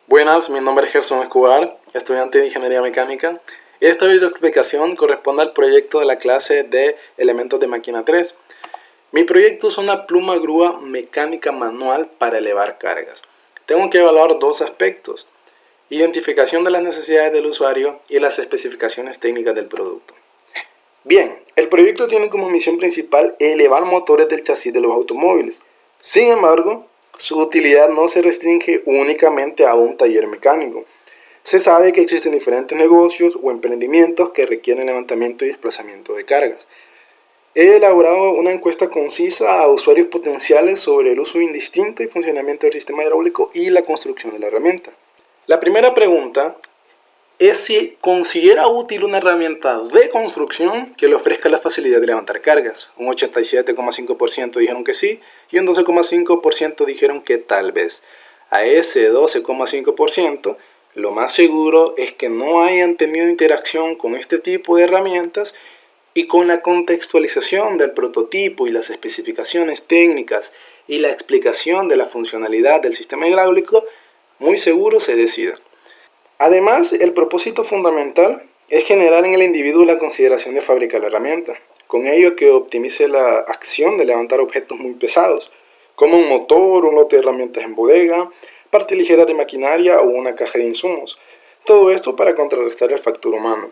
Buenas, mi nombre es Gerson Escobar, estudiante de Ingeniería Mecánica. Esta videoexplicación corresponde al proyecto de la clase de Elementos de Máquina 3. Mi proyecto es una pluma grúa mecánica manual para elevar cargas. Tengo que evaluar dos aspectos: identificación de las necesidades del usuario y las especificaciones técnicas del producto. Bien, el proyecto tiene como misión principal elevar motores del chasis de los automóviles. Sin embargo, su utilidad no se restringe únicamente a un taller mecánico. Se sabe que existen diferentes negocios o emprendimientos que requieren levantamiento y desplazamiento de cargas. He elaborado una encuesta concisa a usuarios potenciales sobre el uso indistinto y funcionamiento del sistema hidráulico y la construcción de la herramienta. La primera pregunta es si considera útil una herramienta de construcción que le ofrezca la facilidad de levantar cargas. Un 87,5% dijeron que sí y un 12,5% dijeron que tal vez. A ese 12,5%, lo más seguro es que no hayan tenido interacción con este tipo de herramientas, y con la contextualización del prototipo y las especificaciones técnicas y la explicación de la funcionalidad del sistema hidráulico, muy seguro se decida. Además, el propósito fundamental es generar en el individuo la consideración de fabricar la herramienta, con ello que optimice la acción de levantar objetos muy pesados, como un motor, un lote de herramientas en bodega, parte ligera de maquinaria o una caja de insumos. Todo esto para contrarrestar el factor humano.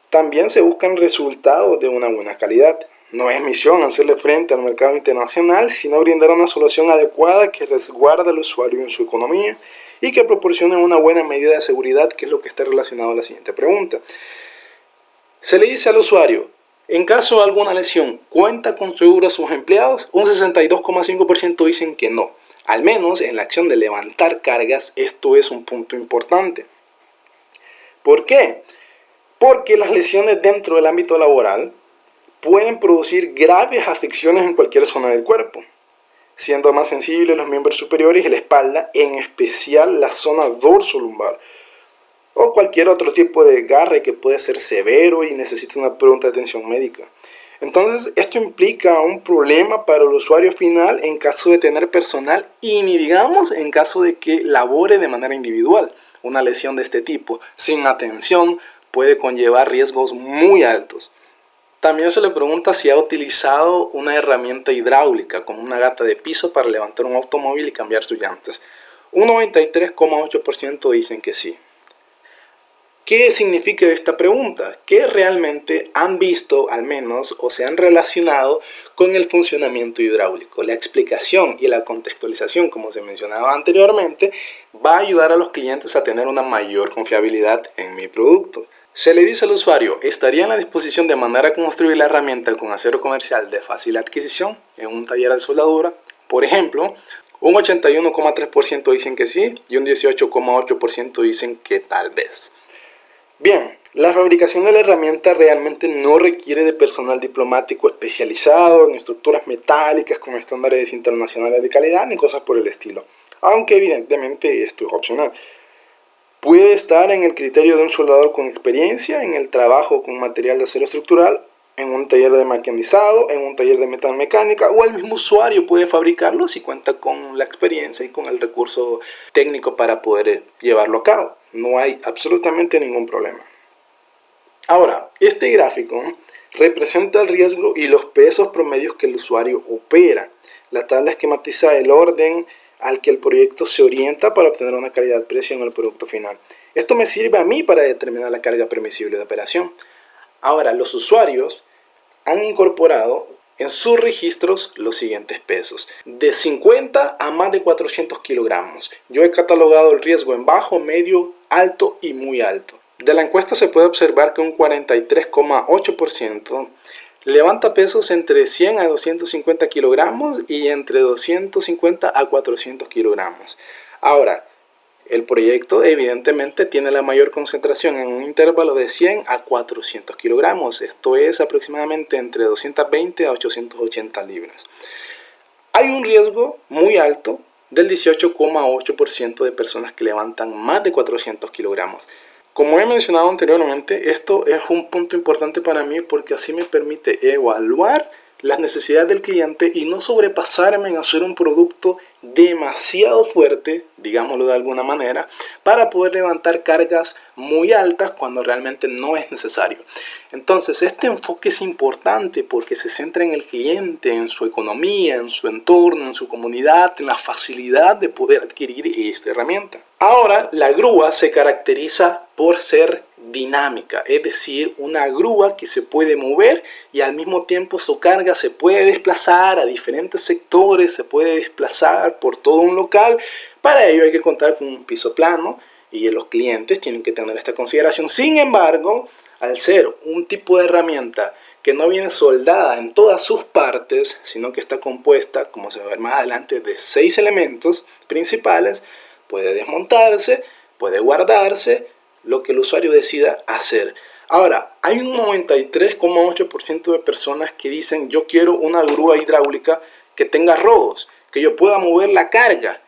También se buscan resultados de una buena calidad. No es misión hacerle frente al mercado internacional, sino brindar una solución adecuada que resguarde al usuario en su economía y que proporcione una buena medida de seguridad, que es lo que está relacionado a la siguiente pregunta. Se le dice al usuario: en caso de alguna lesión, ¿cuenta con seguro a sus empleados? Un 62,5% dicen que no. Al menos en la acción de levantar cargas, esto es un punto importante. ¿Por qué? Porque las lesiones dentro del ámbito laboral pueden producir graves afecciones en cualquier zona del cuerpo, siendo más sensibles los miembros superiores y la espalda, en especial la zona dorso-lumbar, o cualquier otro tipo de desgarre que puede ser severo y necesita una pronta atención médica. Entonces, esto implica un problema para el usuario final en caso de tener personal y ni digamos en caso de que labore de manera individual. Una lesión de este tipo, sin atención, puede conllevar riesgos muy altos. También se le pregunta si ha utilizado una herramienta hidráulica como una gata de piso para levantar un automóvil y cambiar sus llantas. Un 93,8% dicen que sí. ¿Qué significa esta pregunta? Que realmente han visto, al menos, o se han relacionado con el funcionamiento hidráulico. La explicación y la contextualización, como se mencionaba anteriormente, va a ayudar a los clientes a tener una mayor confiabilidad en mi producto. Se le dice al usuario: ¿estaría en la disposición de mandar a construir la herramienta con acero comercial de fácil adquisición en un taller de soldadura? Por ejemplo, un 81,3% dicen que sí y un 18,8% dicen que tal vez. Bien, la fabricación de la herramienta realmente no requiere de personal diplomático especializado en estructuras metálicas con estándares internacionales de calidad ni cosas por el estilo, aunque evidentemente esto es opcional. Puede estar en el criterio de un soldador con experiencia en el trabajo con material de acero estructural, en un taller de maquinizado, en un taller de metalmecánica, o el mismo usuario puede fabricarlo si cuenta con la experiencia y con el recurso técnico para poder llevarlo a cabo. No hay absolutamente ningún problema. Ahora, este gráfico representa el riesgo y los pesos promedios que el usuario opera. La tabla esquematiza el orden al que el proyecto se orienta para obtener una calidad-precio en el producto final. Esto me sirve a mí para determinar la carga permisible de operación. Ahora, los usuarios han incorporado en sus registros los siguientes pesos: de 50 a más de 400 kilogramos. Yo he catalogado el riesgo en bajo, medio, alto y muy alto. De la encuesta se puede observar que un 43,8% levanta pesos entre 100 a 250 kilogramos y entre 250 a 400 kilogramos. Ahora, el proyecto evidentemente tiene la mayor concentración en un intervalo de 100 a 400 kilogramos. Esto es aproximadamente entre 220 a 880 libras. Hay un riesgo muy alto del 18,8% de personas que levantan más de 400 kilogramos. Como he mencionado anteriormente, esto es un punto importante para mí porque así me permite evaluar las necesidades del cliente y no sobrepasarme en hacer un producto demasiado fuerte, digámoslo de alguna manera, para poder levantar cargas muy altas cuando realmente no es necesario. Entonces, este enfoque es importante porque se centra en el cliente, en su economía, en su entorno, en su comunidad, en la facilidad de poder adquirir esta herramienta. Ahora, la grúa se caracteriza por ser dinámica, es decir, una grúa que se puede mover y al mismo tiempo su carga se puede desplazar a diferentes sectores, se puede desplazar por todo un local. Para ello hay que contar con un piso plano y los clientes tienen que tener esta consideración. Sin embargo, al ser un tipo de herramienta que no viene soldada en todas sus partes, sino que está compuesta, como se va a ver más adelante, de 6 elementos principales, puede desmontarse, puede guardarse, lo que el usuario decida hacer. Ahora, hay un 93,8% de personas que dicen: yo quiero una grúa hidráulica que tenga rodos, que yo pueda mover la carga.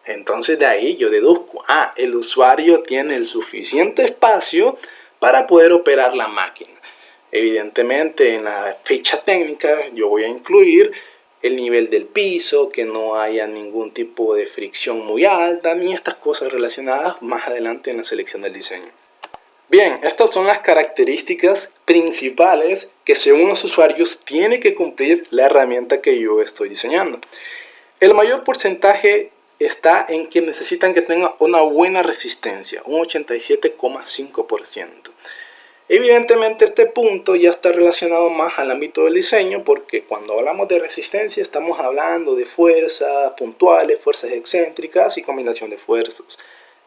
Entonces de ahí yo deduzco, el usuario tiene el suficiente espacio para poder operar la máquina. Evidentemente en la ficha técnica yo voy a incluir el nivel del piso, que no haya ningún tipo de fricción muy alta, ni estas cosas relacionadas más adelante en la selección del diseño. Bien, estas son las características principales que según los usuarios tiene que cumplir la herramienta que yo estoy diseñando. El mayor porcentaje está en que necesitan que tenga una buena resistencia, un 87,5%. Evidentemente este punto ya está relacionado más al ámbito del diseño, porque cuando hablamos de resistencia estamos hablando de fuerzas puntuales, fuerzas excéntricas y combinación de fuerzas.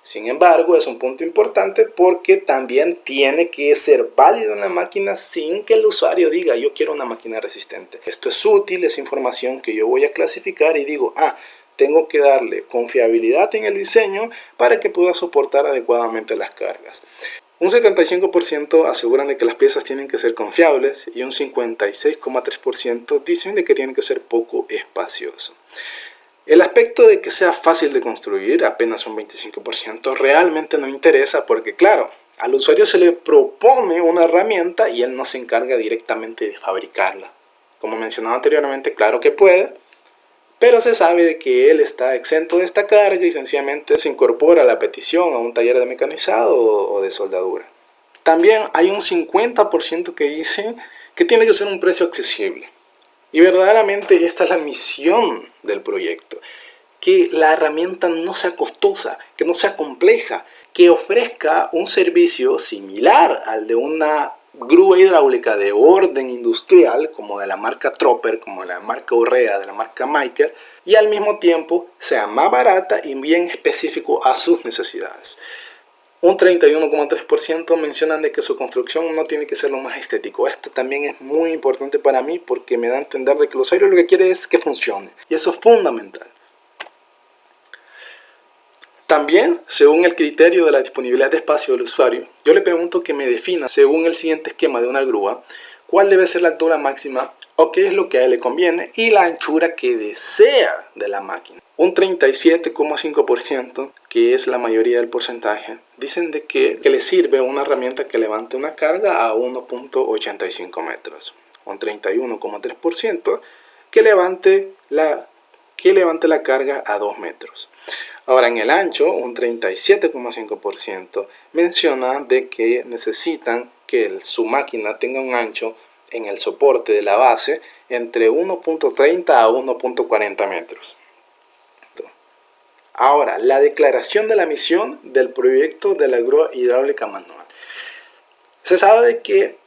Sin embargo, es un punto importante porque también tiene que ser válido en la máquina sin que el usuario diga: yo quiero una máquina resistente. Esto es útil, es información que yo voy a clasificar y digo: tengo que darle confiabilidad en el diseño para que pueda soportar adecuadamente las cargas. Un 75% aseguran de que las piezas tienen que ser confiables y un 56,3% dicen de que tienen que ser poco espacioso. El aspecto de que sea fácil de construir, apenas un 25%, realmente no interesa porque, claro, al usuario se le propone una herramienta y él no se encarga directamente de fabricarla. Como mencionaba anteriormente, claro que puede, pero se sabe de que él está exento de esta carga y sencillamente se incorpora a la petición a un taller de mecanizado o de soldadura. También hay un 50% que dicen que tiene que ser un precio accesible. Y verdaderamente esta es la misión del proyecto, que la herramienta no sea costosa, que no sea compleja, que ofrezca un servicio similar al de una grúa hidráulica de orden industrial, como de la marca Tropper, como de la marca Urrea, de la marca Maker, y al mismo tiempo sea más barata y bien específico a sus necesidades. Un 31,3% mencionan de que su construcción no tiene que ser lo más estético. Esto también es muy importante para mí porque me da a entender de que el usuario lo que quiere es que funcione. Y eso es fundamental. También, según el criterio de la disponibilidad de espacio del usuario, yo le pregunto que me defina, según el siguiente esquema de una grúa, cuál debe ser la altura máxima o qué es lo que a él le conviene y la anchura que desea de la máquina. Un 37,5%, que es la mayoría del porcentaje, dicen de que le sirve una herramienta que levante una carga a 1,85 metros. Un 31,3% que levante la carga a 2 metros. Ahora, en el ancho, un 37,5% menciona de que necesitan que su máquina tenga un ancho en el soporte de la base entre 1,30 a 1,40 metros. Ahora, la declaración de la misión del proyecto de la grúa hidráulica manual. Se sabe de que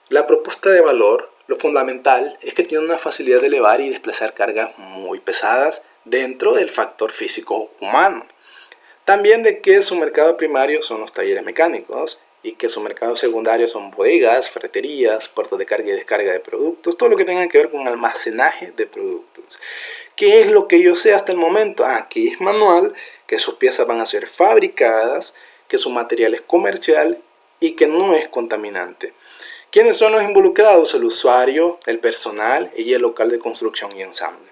la propuesta de valor, lo fundamental, es que tiene una facilidad de elevar y desplazar cargas muy pesadas dentro del factor físico humano. También de que su mercado primario son los talleres mecánicos y que su mercado secundario son bodegas, ferreterías, puertos de carga y descarga de productos, todo lo que tenga que ver con almacenaje de productos. ¿Qué es lo que yo sé hasta el momento? Que es manual, que sus piezas van a ser fabricadas, que su material es comercial y que no es contaminante. ¿Quiénes son los involucrados? El usuario, el personal y el local de construcción y ensamble.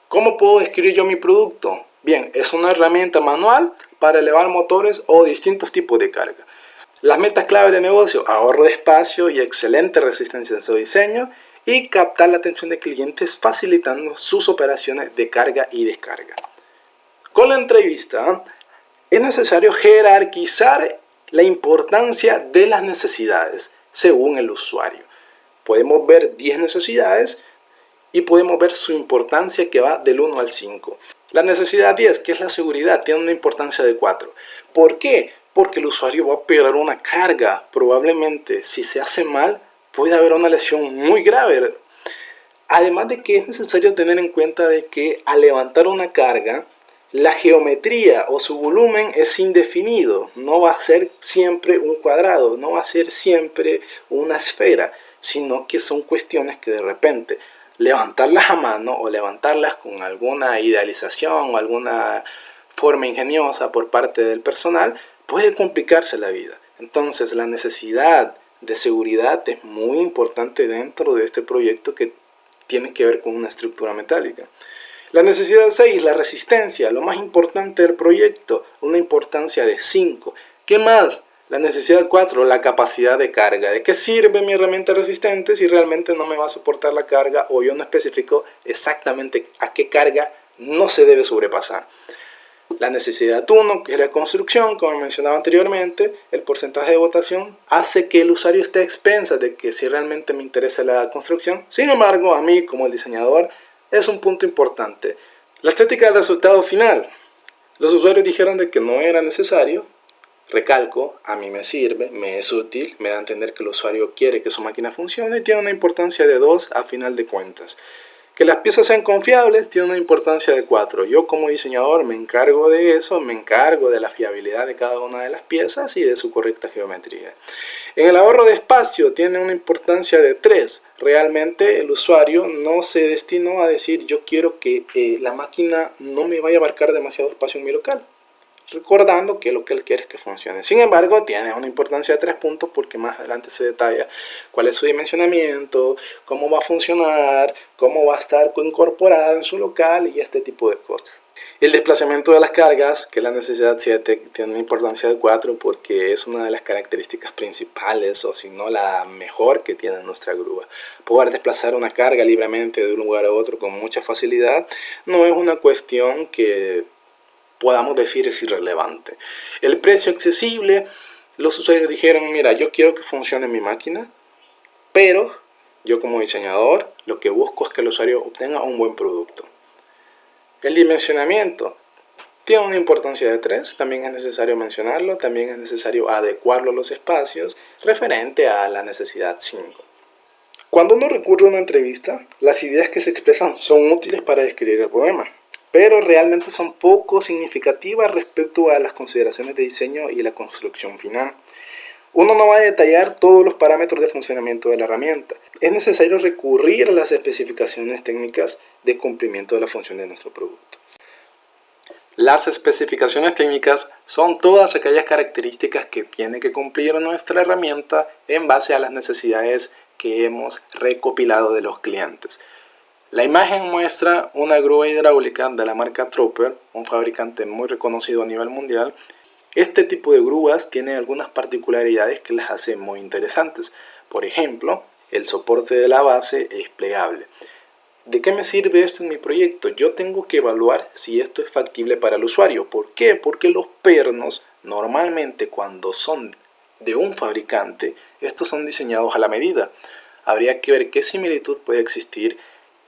¿Cómo puedo describir yo mi producto? Bien, es una herramienta manual para elevar motores o distintos tipos de carga. Las metas clave de negocio: ahorro de espacio y excelente resistencia en su diseño, y captar la atención de clientes facilitando sus operaciones de carga y descarga. Con la entrevista es necesario jerarquizar la importancia de las necesidades según el usuario. Podemos ver 10 necesidades y podemos ver su importancia que va del 1 al 5. La necesidad 10, que es la seguridad, tiene una importancia de 4. ¿Por qué? Porque el usuario va a operar una carga. Probablemente, si se hace mal, puede haber una lesión muy grave. Además de que es necesario tener en cuenta de que al levantar una carga, la geometría o su volumen es indefinido. No va a ser siempre un cuadrado, no va a ser siempre una esfera, sino que son cuestiones que de repente levantarlas a mano o levantarlas con alguna idealización o alguna forma ingeniosa por parte del personal puede complicarse la vida. Entonces la necesidad de seguridad es muy importante dentro de este proyecto que tiene que ver con una estructura metálica. La necesidad 6, la resistencia, lo más importante del proyecto, una importancia de 5. ¿Qué más? La necesidad 4, la capacidad de carga. ¿De qué sirve mi herramienta resistente si realmente no me va a soportar la carga o yo no especifico exactamente a qué carga no se debe sobrepasar? La necesidad 1, que es la construcción, como mencionaba anteriormente, el porcentaje de votación hace que el usuario esté a expensas de que si realmente me interesa la construcción. Sin embargo, a mí como el diseñador es un punto importante. La estética del resultado final. Los usuarios dijeron de que no era necesario. Recalco, a mí me sirve, me es útil, me da a entender que el usuario quiere que su máquina funcione y tiene una importancia de 2 a final de cuentas. Que las piezas sean confiables tiene una importancia de 4. Yo como diseñador me encargo de eso, me encargo de la fiabilidad de cada una de las piezas y de su correcta geometría. En el ahorro de espacio tiene una importancia de 3. Realmente el usuario no se destinó a decir yo quiero que la máquina no me vaya a abarcar demasiado espacio en mi local, recordando que lo que él quiere es que funcione. Sin embargo, tiene una importancia de 3 puntos porque más adelante se detalla cuál es su dimensionamiento, cómo va a funcionar, cómo va a estar incorporada en su local y este tipo de cosas. El desplazamiento de las cargas, que es la necesidad 7, tiene una importancia de 4 porque es una de las características principales, o si no la mejor que tiene nuestra grúa. Poder desplazar una carga libremente de un lugar a otro con mucha facilidad no es una cuestión que podamos decir es irrelevante. El precio accesible, los usuarios dijeron, mira, yo quiero que funcione mi máquina, pero yo como diseñador lo que busco es que el usuario obtenga un buen producto. El dimensionamiento tiene una importancia de 3, también es necesario mencionarlo, también es necesario adecuarlo a los espacios referente a la necesidad 5. Cuando uno recurre a una entrevista, las ideas que se expresan son útiles para describir el problema, pero realmente son poco significativas respecto a las consideraciones de diseño y la construcción final. Uno no va a detallar todos los parámetros de funcionamiento de la herramienta. Es necesario recurrir a las especificaciones técnicas de cumplimiento de la función de nuestro producto. Las especificaciones técnicas son todas aquellas características que tiene que cumplir nuestra herramienta en base a las necesidades que hemos recopilado de los clientes. La imagen muestra una grúa hidráulica de la marca Tropper, un fabricante muy reconocido a nivel mundial. Este tipo de grúas tiene algunas particularidades que las hacen muy interesantes. Por ejemplo, el soporte de la base es plegable. ¿De qué me sirve esto en mi proyecto? Yo tengo que evaluar si esto es factible para el usuario. ¿Por qué? Porque los pernos normalmente cuando son de un fabricante, estos son diseñados a la medida. Habría que ver qué similitud puede existir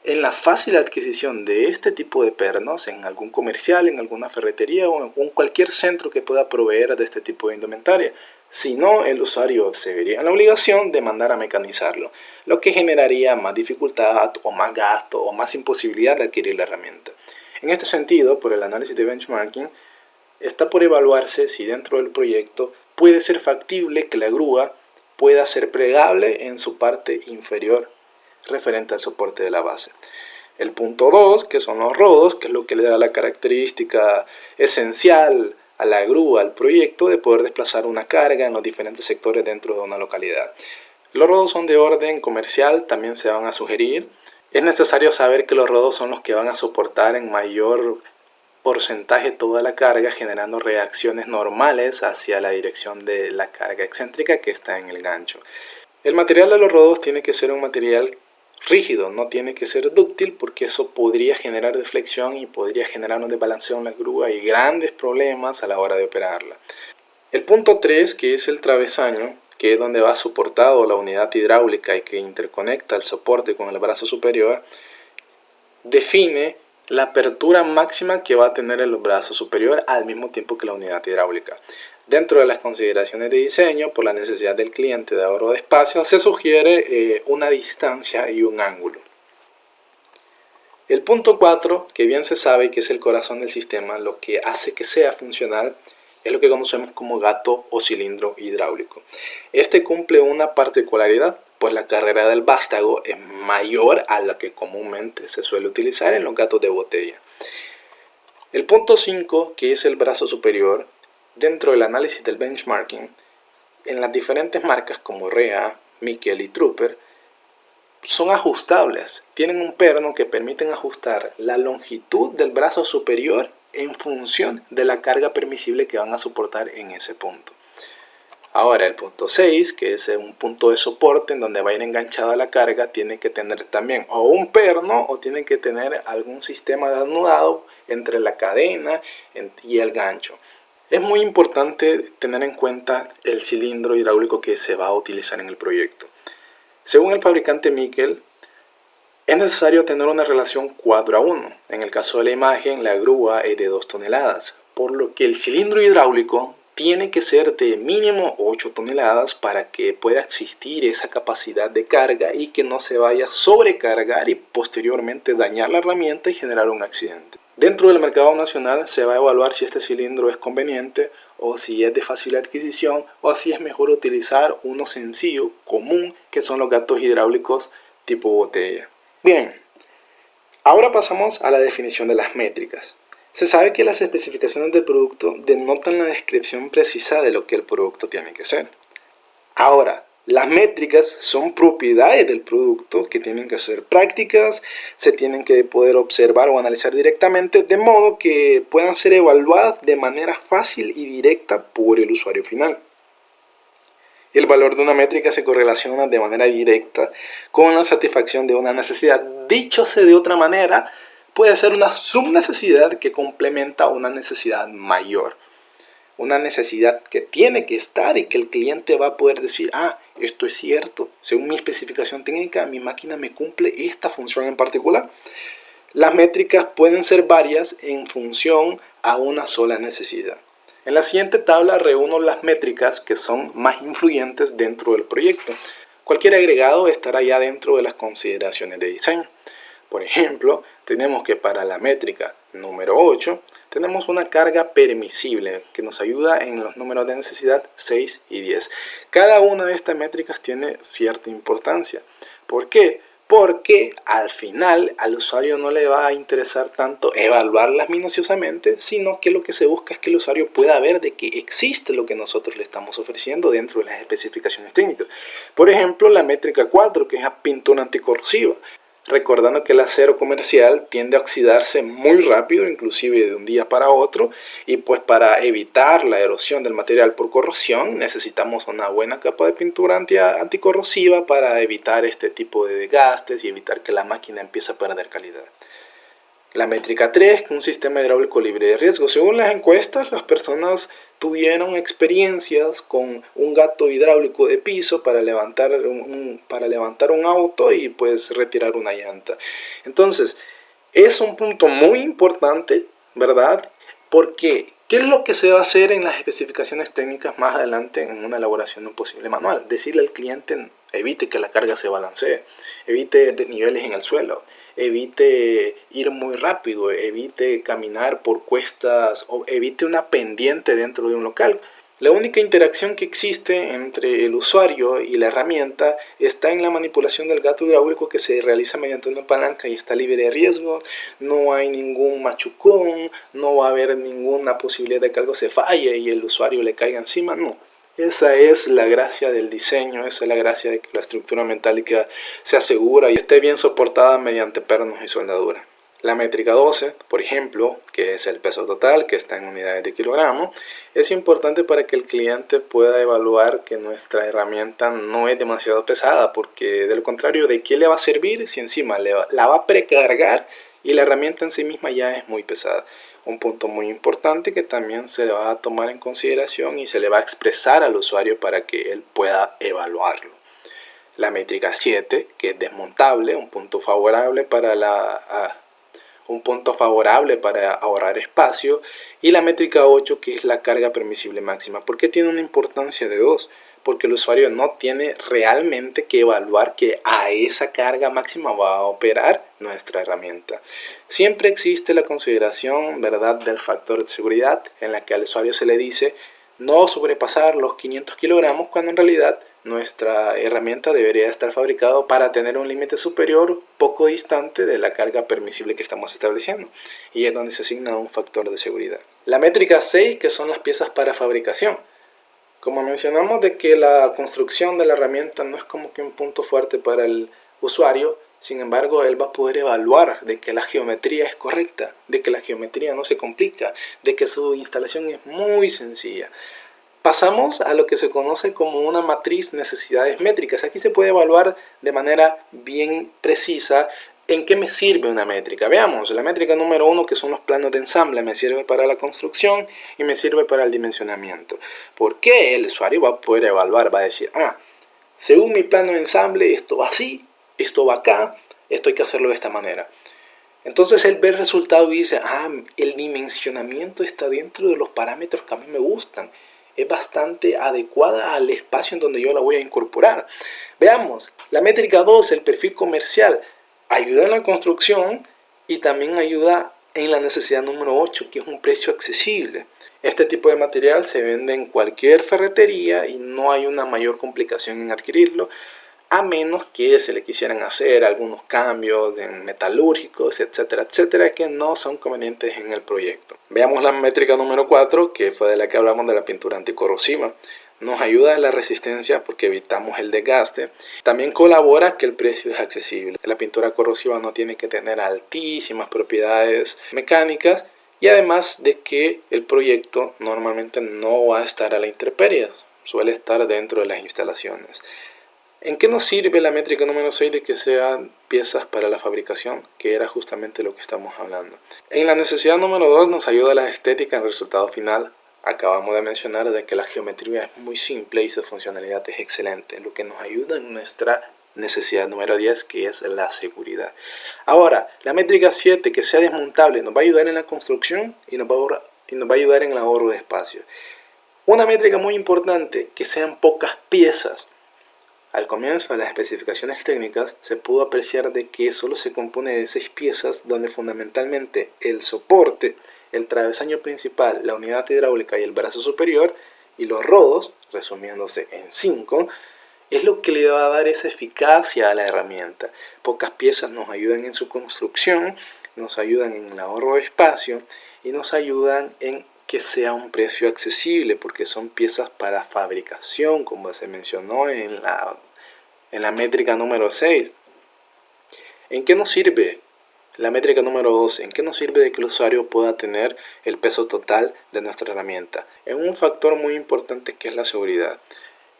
en la fácil adquisición de este tipo de pernos en algún comercial, en alguna ferretería o en cualquier centro que pueda proveer de este tipo de indumentaria. Si no, el usuario se vería en la obligación de mandar a mecanizarlo, lo que generaría más dificultad o más gasto o más imposibilidad de adquirir la herramienta. En este sentido, por el análisis de benchmarking, está por evaluarse si dentro del proyecto puede ser factible que la grúa pueda ser plegable en su parte inferior referente al soporte de la base. El punto 2, que son los rodos, que es lo que le da la característica esencial a la grúa, al proyecto, de poder desplazar una carga en los diferentes sectores dentro de una localidad. Los rodos son de orden comercial, también se van a sugerir. Es necesario saber que los rodos son los que van a soportar en mayor porcentaje toda la carga, generando reacciones normales hacia la dirección de la carga excéntrica que está en el gancho. El material de los rodos tiene que ser un material rígido, no tiene que ser dúctil, porque eso podría generar deflexión y podría generar un desbalanceo en la grúa y grandes problemas a la hora de operarla. El punto 3, que es el travesaño, que es donde va soportado la unidad hidráulica y que interconecta el soporte con el brazo superior, define la apertura máxima que va a tener el brazo superior al mismo tiempo que la unidad hidráulica. Dentro de las consideraciones de diseño, por la necesidad del cliente de ahorro de espacio, se sugiere una distancia y un ángulo. El punto 4, que bien se sabe que es el corazón del sistema, lo que hace que sea funcional, es lo que conocemos como gato o cilindro hidráulico. Este cumple una particularidad, pues la carrera del vástago es mayor a la que comúnmente se suele utilizar en los gatos de botella. El punto 5, que es el brazo superior, dentro del análisis del benchmarking, en las diferentes marcas como Rea, Mikel y Trooper, son ajustables. Tienen un perno que permiten ajustar la longitud del brazo superior en función de la carga permisible que van a soportar en ese punto. Ahora el punto 6, que es un punto de soporte en donde va a ir enganchada la carga, tiene que tener también o un perno o tiene que tener algún sistema de anudado entre la cadena y el gancho. Es muy importante tener en cuenta el cilindro hidráulico que se va a utilizar en el proyecto. Según el fabricante Mikel, es necesario tener una relación 4:1. En el caso de la imagen, la grúa es de 2 toneladas, por lo que el cilindro hidráulico tiene que ser de mínimo 8 toneladas para que pueda existir esa capacidad de carga y que no se vaya a sobrecargar y posteriormente dañar la herramienta y generar un accidente. Dentro del mercado nacional se va a evaluar si este cilindro es conveniente o si es de fácil adquisición o si es mejor utilizar uno sencillo, común, que son los gatos hidráulicos tipo botella. Bien, ahora pasamos a la definición de las métricas. Se sabe que las especificaciones del producto denotan la descripción precisa de lo que el producto tiene que ser. Ahora, las métricas son propiedades del producto que tienen que ser prácticas, se tienen que poder observar o analizar directamente, de modo que puedan ser evaluadas de manera fácil y directa por el usuario final. El valor de una métrica se correlaciona de manera directa con la satisfacción de una necesidad. Díchose de otra manera, puede ser una subnecesidad que complementa una necesidad mayor. Una necesidad que tiene que estar y que el cliente va a poder decir, ah, esto es cierto, según mi especificación técnica, mi máquina me cumple esta función en particular. Las métricas pueden ser varias en función a una sola necesidad. En la siguiente tabla reúno las métricas que son más influyentes dentro del proyecto. Cualquier agregado estará ya dentro de las consideraciones de diseño. Por ejemplo, tenemos que para la métrica número 8, tenemos una carga permisible que nos ayuda en los números de necesidad 6 y 10. Cada una de estas métricas tiene cierta importancia. ¿Por qué? Porque al final al usuario no le va a interesar tanto evaluarlas minuciosamente, sino que lo que se busca es que el usuario pueda ver de que existe lo que nosotros le estamos ofreciendo dentro de las especificaciones técnicas. Por ejemplo, la métrica 4, que es la pintura anticorrosiva. Recordando que el acero comercial tiende a oxidarse muy rápido, inclusive de un día para otro, y pues para evitar la erosión del material por corrosión necesitamos una buena capa de pintura anticorrosiva para evitar este tipo de desgastes y evitar que la máquina empiece a perder calidad. La métrica 3, que es un sistema hidráulico libre de riesgo. Según las encuestas, las personas tuvieron experiencias con un gato hidráulico de piso para levantar un auto y pues retirar una llanta. Entonces, es un punto muy importante, ¿verdad? Porque, ¿qué es lo que se va a hacer en las especificaciones técnicas más adelante en una elaboración de un posible manual? Decirle al cliente, evite que la carga se balancee, evite desniveles en el suelo, evite ir muy rápido, evite caminar por cuestas o evite una pendiente dentro de un local. La única interacción que existe entre el usuario y la herramienta está en la manipulación del gato hidráulico, que se realiza mediante una palanca y está libre de riesgo. No hay ningún machucón, no va a haber ninguna posibilidad de que algo se falle y el usuario le caiga encima, no. Esa es la gracia del diseño, esa es la gracia de que la estructura metálica se asegura y esté bien soportada mediante pernos y soldadura. La métrica 12, por ejemplo, que es el peso total, que está en unidades de kilogramo, es importante para que el cliente pueda evaluar que nuestra herramienta no es demasiado pesada, porque de lo contrario, ¿de qué le va a servir si encima la va a precargar y la herramienta en sí misma ya es muy pesada? Un punto muy importante que también se le va a tomar en consideración y se le va a expresar al usuario para que él pueda evaluarlo. La métrica 7, que es desmontable, un punto favorable para ahorrar espacio, y la métrica 8, que es la carga permisible máxima. ¿Por qué tiene una importancia de 2? Porque el usuario no tiene realmente que evaluar que a esa carga máxima va a operar nuestra herramienta. Siempre existe la consideración, ¿verdad?, del factor de seguridad, en la que al usuario se le dice no sobrepasar los 500 kilogramos, cuando en realidad nuestra herramienta debería estar fabricada para tener un límite superior poco distante de la carga permisible que estamos estableciendo, y es donde se asigna un factor de seguridad. La métrica 6, que son las piezas para fabricación. Como mencionamos de que la construcción de la herramienta no es como que un punto fuerte para el usuario, sin embargo él va a poder evaluar de que la geometría es correcta, de que la geometría no se complica, de que su instalación es muy sencilla. Pasamos a lo que se conoce como una matriz necesidades métricas. Aquí se puede evaluar de manera bien precisa en qué me sirve una métrica. Veamos, la métrica número 1, que son los planos de ensamble, me sirve para la construcción y me sirve para el dimensionamiento. ¿Por qué? El usuario va a poder evaluar, va a decir, según mi plano de ensamble, esto va así, esto va acá, esto hay que hacerlo de esta manera. Entonces él ve el resultado y dice, el dimensionamiento está dentro de los parámetros que a mí me gustan. Es bastante adecuada al espacio en donde yo la voy a incorporar. Veamos, la métrica 2, el perfil comercial, ayuda en la construcción y también ayuda en la necesidad número 8, que es un precio accesible. Este tipo de material se vende en cualquier ferretería y no hay una mayor complicación en adquirirlo, a menos que se le quisieran hacer algunos cambios en metalúrgicos, etcétera, etcétera, que no son convenientes en el proyecto. Veamos la métrica número 4, que fue de la que hablamos, de la pintura anticorrosiva. Nos ayuda a la resistencia porque evitamos el desgaste. También colabora que el precio es accesible. La pintura corrosiva no tiene que tener altísimas propiedades mecánicas, y además de que el proyecto normalmente no va a estar a la intemperie, suele estar dentro de las instalaciones. ¿En qué nos sirve la métrica número 6 de que sean piezas para la fabricación? Que era justamente lo que estamos hablando. En la necesidad número 2 nos ayuda la estética en el resultado final. Acabamos de mencionar de que la geometría es muy simple y su funcionalidad es excelente, lo que nos ayuda en nuestra necesidad número 10, que es la seguridad. Ahora, la métrica 7, que sea desmontable, nos va a ayudar en la construcción y nos va a ayudar en el ahorro de espacio. Una métrica muy importante, que sean pocas piezas. Al comienzo de las especificaciones técnicas se pudo apreciar de que solo se compone de 6 piezas, donde fundamentalmente el soporte, el travesaño principal, la unidad hidráulica y el brazo superior, y los rodos, resumiéndose en 5, es lo que le va a dar esa eficacia a la herramienta. Pocas piezas nos ayudan en su construcción, nos ayudan en el ahorro de espacio y nos ayudan en que sea un precio accesible, porque son piezas para fabricación, como se mencionó en la métrica número 6. ¿En qué nos sirve la métrica número 12? ¿En qué nos sirve de que el usuario pueda tener el peso total de nuestra herramienta? En un factor muy importante, que es la seguridad.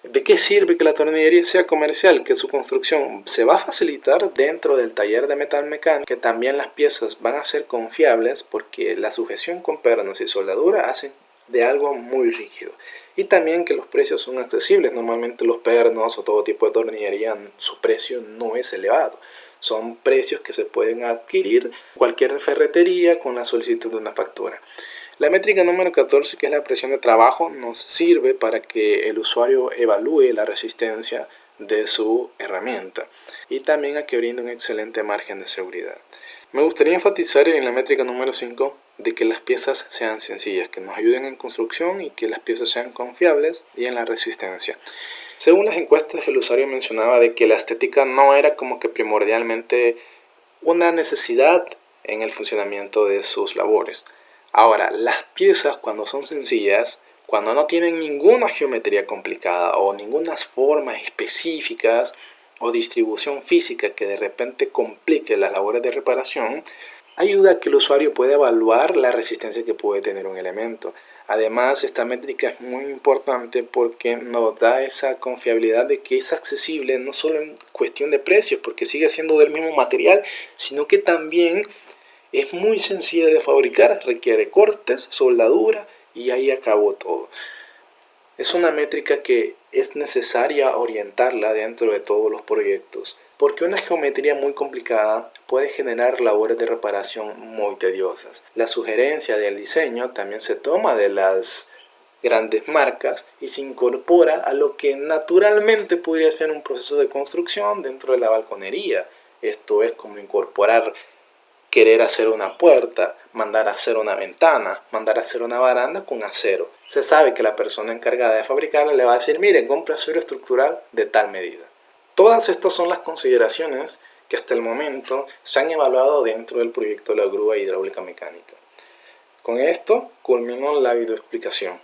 ¿De qué sirve que la tornillería sea comercial? Que su construcción se va a facilitar dentro del taller de metal mecánico, que también las piezas van a ser confiables porque la sujeción con pernos y soldadura hacen de algo muy rígido. Y también que los precios son accesibles. Normalmente los pernos o todo tipo de tornillería, su precio no es elevado. Son precios que se pueden adquirir en cualquier ferretería con la solicitud de una factura. La métrica número 14, que es la presión de trabajo, nos sirve para que el usuario evalúe la resistencia de su herramienta y también a que brinde un excelente margen de seguridad. Me gustaría enfatizar en la métrica número 5 de que las piezas sean sencillas, que nos ayuden en construcción y que las piezas sean confiables, y en la resistencia. Según las encuestas, el usuario mencionaba de que la estética no era como que primordialmente una necesidad en el funcionamiento de sus labores. Ahora, las piezas, cuando son sencillas, cuando no tienen ninguna geometría complicada o ninguna formas específicas o distribución física que de repente complique las labores de reparación, ayuda a que el usuario pueda evaluar la resistencia que puede tener un elemento. Además, esta métrica es muy importante porque nos da esa confiabilidad de que es accesible no solo en cuestión de precios, porque sigue siendo del mismo material, sino que también es muy sencilla de fabricar, requiere cortes, soldadura y ahí acabó todo. Es una métrica que es necesaria orientarla dentro de todos los proyectos, porque una geometría muy complicada puede generar labores de reparación muy tediosas. La sugerencia del diseño también se toma de las grandes marcas y se incorpora a lo que naturalmente podría ser un proceso de construcción dentro de la balconería. Esto es como incorporar querer hacer una puerta, mandar a hacer una ventana, mandar a hacer una baranda con acero. Se sabe que la persona encargada de fabricarla le va a decir, mire, compre acero estructural de tal medida. Todas estas son las consideraciones que hasta el momento se han evaluado dentro del proyecto de la grúa hidráulica mecánica. Con esto culmino la videoexplicación.